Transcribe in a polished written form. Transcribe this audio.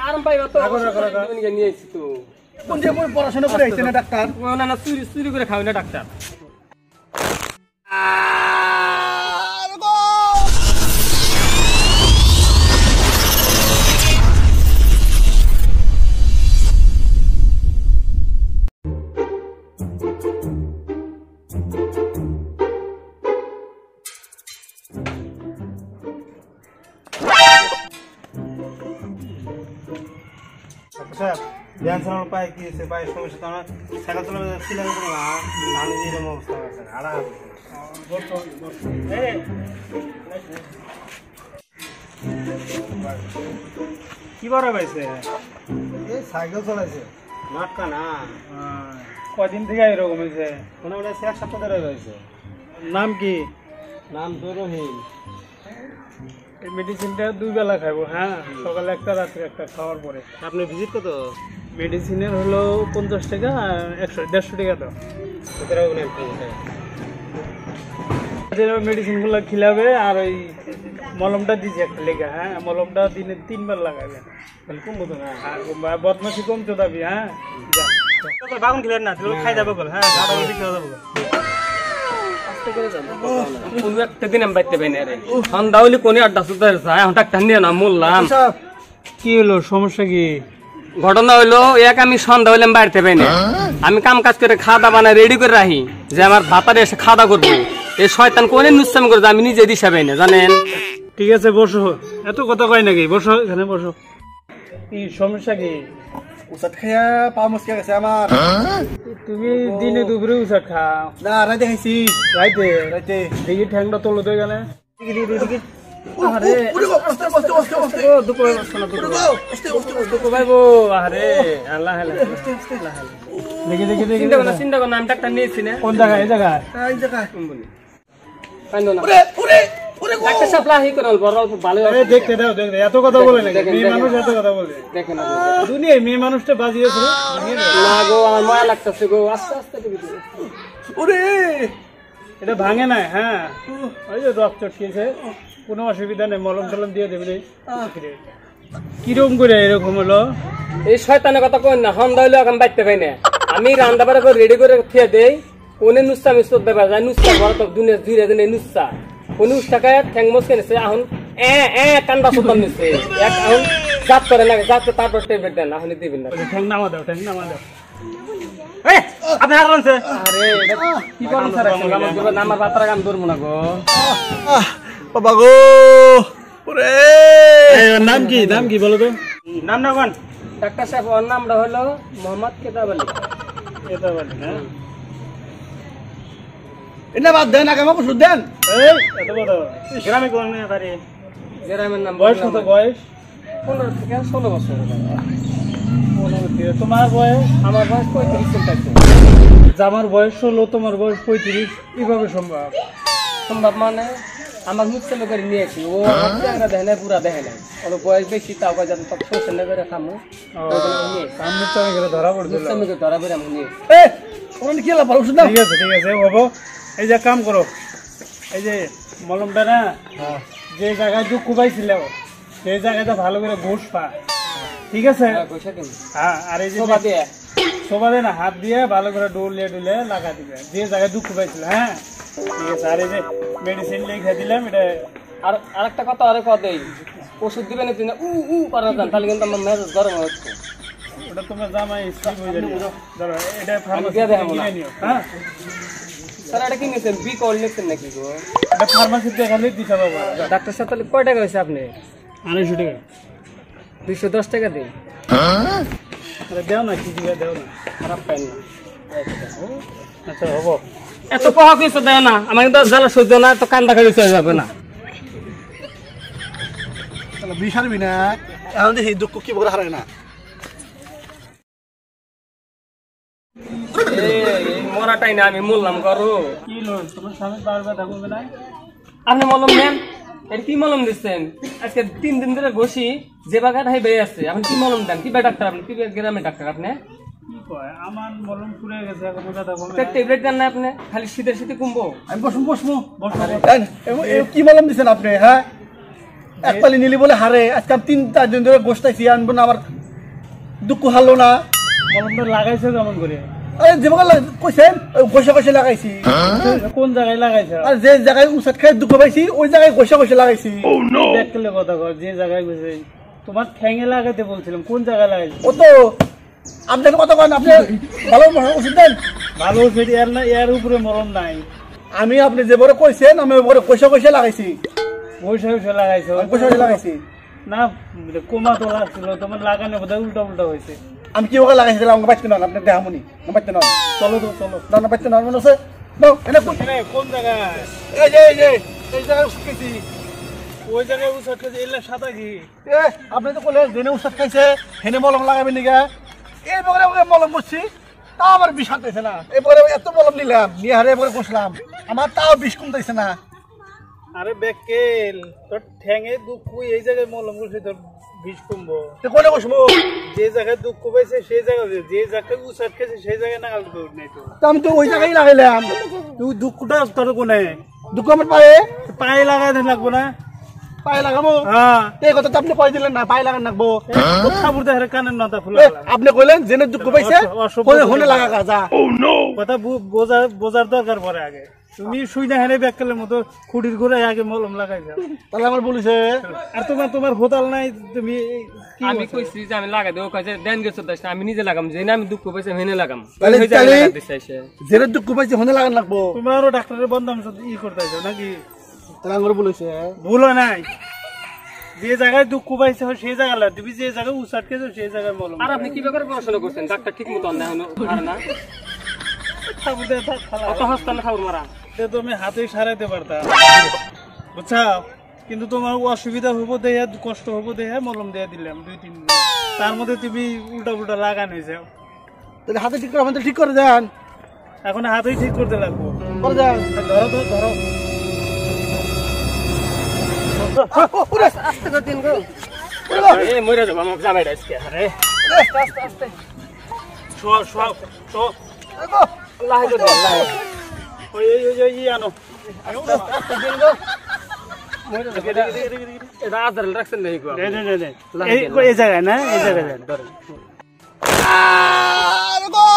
আরাম পাইবা তো নিয়ে এসছি তো কোন যে পড়াশোনা করে আইছে না ডাক্তার না না চুরি করে খাও না ডাক্তার ধ্যান চালানোর পায়ে কি হয়েছে পায়ের সমস্যা তো আমরা সাইকেল চালানো ছিলাম না আমি যেরকম অবস্থা আছে আড়া কি বড় পাইছে এই সাইকেল চালাইছে নাটকা না কদিন থেকে এরকম হয়েছে মোটামুটি এক সপ্তাহ ধরে হয়েছে নাম কি নাম তো রহিম এই মেডিসিনটা 2 বেলা খাবো হ্যাঁ সকালে একটা রাত্রে একটা খাওয়ার পরে আপনি ভিজিট কত মেডিসিনের হলো 50 টাকা 150 টাকা দাও মেডিসিনগুলো খিলাবে আর ওই মলমটা দিয়েছি একটা লেখা হ্যাঁ মলমটা দিনে 3 বার লাগাবে তাহলে কমবো তো না আর বদমাশি কমতে দাবি হ্যাঁ বাগুন খিলেন না খাই যাবো হ্যাঁ যাবো কি হলো সমস্যা কি ঘটনা হইলো এক আমি সন্ধ্যা হইলে বাড়িতে পাই না আমি কাম কাজ করে খাওয়া দাওয়া বানায় রেডি করে রাখি যে আমার ভাতারে এসে খাওয়া দাওয়া করবো এই শয়তান কোনে নুচ্ছামি করে আমি নিজে দিশা পাই না জানেন ঠিক আছে বসো এত কথা কয় নাকি বসো এখানে বসো কি সমস্যা কি উসাদ খাইয়া পা মুসকে গেছে আমার তুমি দিনে দুপুরে উসাদ খাও না রাইতে খাইছি রাইতে রাইতে দেখি ঠ্যাংটা তোলো তো গেলে আরে বসতে বসতে বসতে বসতে ও দুপুরে বসো না দুপুরে ভাইবো আরে আল্লাহ আল্লাহ দেখি দেখি দেখি চিন্তা করো না আমি ডাক্তার নিয়েছি না কোন জায়গায় এই জায়গায় এই জায়গা পাইলো না ওরে ওরে ওরে ডাক্তার সাপ্লাই হি করল বড় ভালো আরে দেখতে দাও দেখতে এত কথা বলে না মেয়ে মানুষ এত কথা বলে দেখেন দুনিয়ায় মেয়ে মানুষটা বাজিয়েছে না গো আমার মায়া লাগতেছে গো আস্তে আস্তে ওরে এটা ভাঙে না হ্যাঁ ওই যে রক্ত চটকেছে কোনো অসুবিধা নেই মলম টলম দিয়ে দেবে কিরকম করে এরকম হলো এই শয়তানের কথা কই না সন্ধ্যা হইলে এখন বাইতে পাই না আমি রান্না বাড়া করে রেডি করে খেয়ে দেই কোনে নুস্তা মিস করতে পারে যায় নুস্তা বড় তো দুনিয়া ধীরে ধীরে নুস্তা কোন টাকায় ঠ্যাং মস্কে নিছে এখন কান্দা সুতন নিছে এক এখন জাত করে না জাত তারপর ট্যাবলেট দেন এখন দিবেন না ঠ্যাং নামা দাও আপনি আর আনছে আরে এটা কি করন স্যার আমার জীবন আমার বাতার কাম ধরমু না গো বাবা গো ওরে নাম কি বলো তো নাম না কোন ডাক্তার সাহেব ওর নামটা হলো মোহাম্মদ কেতাব আলী না এটা বাদ দেন আগে আমাকে ওষুধ দেন এই এত বড় গ্রামে কোন বাড়ি গ্রামের নাম বয়স কত বয়স 15 থেকে 16 বছর তোমার বয়স আমার বয়স 35 চলতেছে আমার বয়স 16 তোমার বয়স 35 কিভাবে সম্ভব সম্ভব মানে আমার মুসলিম করে নিয়েছি ও আমরা দেখে না পুরা দেখে না ওর বয়স বেশি তাও কয় যাতে সব সোশ্যাল করে খামু সামনে তো আমি ধরা পড়ছিল মুসলিম করে ধরা পড়ে আমি নিয়ে এ ওরে কি লাভ ওষুধ দাও ঠিক আছে বাবু এই যে কাম করো এই যে মলমটা না যে জায়গায় দুঃখ পাইছিল সেই জায়গাটা ভালো করে ঘুষ পা ঠিক আছে হ্যাঁ আর এই যে সোবা দিয়ে না হাত দিয়ে ভালো করে ডুলে লাগা দিবে যে জায়গায় দুঃখ পাইছিল হ্যাঁ ঠিক আছে আর এই যে মেডিসিন লিখে দিলাম এটা আর আরেকটা কথা আরে কদেই ওষুধ দিবেন না করা যান তাহলে কিন্তু আমার মেজাজ গরম হচ্ছে ওটা তোমার জামাই স্লিপ হয়ে যাবে ধরো এটা ফার্মাসি কিনে নিও হ্যাঁ স্যার এটা কি নিছেন বি কল নিছেন নাকি গো এটা ফার্মাসিতে গেলে দিতে পারবো ডাক্তার সাহেব তাহলে কয় টাকা হইছে আপনি 250 টাকা 210 টাকা দিন আরে দাও না কি দিবে দাও না খারাপ পাইন না আচ্ছা হবো এত কহা কিছু দেয় না আমার কিন্তু জ্বালা সহ্য না তো কান্দা খালি চলে যাবে না তাহলে বিশাল বিনা এখন দেখি দুঃখ কি বড় হারায় না মরাটাই না আমি মরলাম করো কি লোন তোমার স্বামী বারবার থাকবে না আপনি মলম নেন এর কি মলম দিচ্ছেন আজকে 3 দিন ধরে ঘষি যে বাগান হাই বেয়ে আছে আপনি কি মলম দেন কি ডাক্তার আপনি কি গ্রামে ডাক্তার আপনি কি কয় আমার মলম পুড়ে গেছে এখন মোটা থাকবে একটা ট্যাবলেট দেন না আপনি খালি শীতে কমবো আমি বসবো কি মলম দিছেন আপনি হ্যাঁ এক পালি নিলি বলে হারে আজকে আমি 3-4 দিন ধরে গোস্তাইছি আনবো না আমার দুঃখ হারলো না মলমটা লাগাইছো কেমন করে আরে যেভাবে কইছেন গোসা গোসা লাগাইছি কোন জায়গায় লাগাইছো আর যে জায়গায় উসাত খাই দুঃখ পাইছি ওই জায়গায় গোসা গোসা লাগাইছি দেখলে কথা কর যে জায়গায় গেছে তোমার ঠ্যাঙে লাগাইতে বলছিলাম কোন জায়গায় লাগাইছো ও তো আপনার কথা কন আপনি ভালো ওষুধ দেন ভালো সেটি এর না এর উপরে মলম নাই আমি আপনি যে বড় কইছেন আমি বড় গোসা গোসা লাগাইছি বসে লাগাইছো গোসা গোসা লাগাইছি না কোমা তো লাগছিল তোমার লাগানো বোধহয় উল্টা উল্টা হয়েছে আমি কি ওকে লাগাইছিলাম আমাকে বাঁচতে নন আপনি দেহামুনি বাঁচতে নন চলো তো চলো না বাঁচতে নন মনে হচ্ছে নাও এনে কোন জায়গায় এই জায়গায় ওষুধ খাইছি ওই জায়গায় উসাট খাইছে এলে সাদা কি আপনি তো বলে জেনে ওষুধ খাইছে হেনে মলম লাগাবেন নিগা এই বগরে ওকে মলম করছি তাও আমার বিষ হাঁটাইছে না এবারে এত মলম নিলাম নিয়ে হারে এবারে বসলাম আমার তাও বিষ কমতেছে না আরে বেকেল তোর ঠ্যাঙে দুঃখ এই জায়গায় মলম করছে তোর বিষ কমবো তো কোনে বসবো যে জায়গায় দুঃখ পাইছে সেই জায়গায় যে জায়গায় উসাট খাইছে সেই জায়গায় নাগাল করুন নাই তো তো আমি তো ওই জায়গায় লাগাইলাম তুই দুঃখটা তোর কোনে দুঃখ আমার পায়ে পায়ে লাগাই লাগবো না পায়ে লাগাবো হ্যাঁ এই কথা তো আপনি কই দিলেন না পায়ে লাগান রাখবো কথা বলতে হারে কানের নতা ফুলা আপনি কইলেন জেনে দুঃখ পাইছে হনে লাগা যা কথা বোঝার দরকার পরে আগে তুমি শুই না হেরে ব্যাককেলের মতো খুঁটির ঘুরে আগে মলম লাগাই যাও তাহলে আমার বলিছে আর তোমার হোতাল নাই তুমি আমি কইছি যে আমি লাগাই দেবো কাজে দেন গেছো দাস আমি নিজে লাগাম যে না আমি দুঃখ পাইছি হেনে লাগাম জেনে দুঃখ পাইছে হনে লাগান রাখবো তোমারও ডাক্তারের বন্ধ করতে আছো নাকি তাহলে আমার বলিছে ভুল নাই যে জায়গায় দুঃখ পাইছে সেই জায়গায় তুমি যে জায়গায় উসাট খেয়েছো সেই জায়গায় মলম আর আপনি কি ব্যাপারে পড়াশোনা করছেন ডাক্তার ঠিক মতো না না অত হাসপাতালে খাবার মারা তুমি হাতে সারাইতে পারতাম বুঝছা কিন্তু তোমার অসুবিধা হবো দেয়া কষ্ট হবো দেয়া মলম দেয়া দিলাম 2-3 দিন তার মধ্যে তুমি উল্টা লাগান হয়ে যাও তাহলে হাতে ঠিক করে আমাদের ঠিক করে দেন এখন হাতেই ঠিক করতে লাগবো করে দেন ধরো তো ধরো আস্তে করে দিন গো এই মরে যাবো আমার জামাইটা আজকে আরে আস্তে আস্তে শোয়া আল্লাহ গো আল্লাহ ওই আনো আস্তে দিন গো মরে যাবো এটা আদার রাখছেন নাকি গো এই জায়গায় না এই জায়গায় ধরো আর গো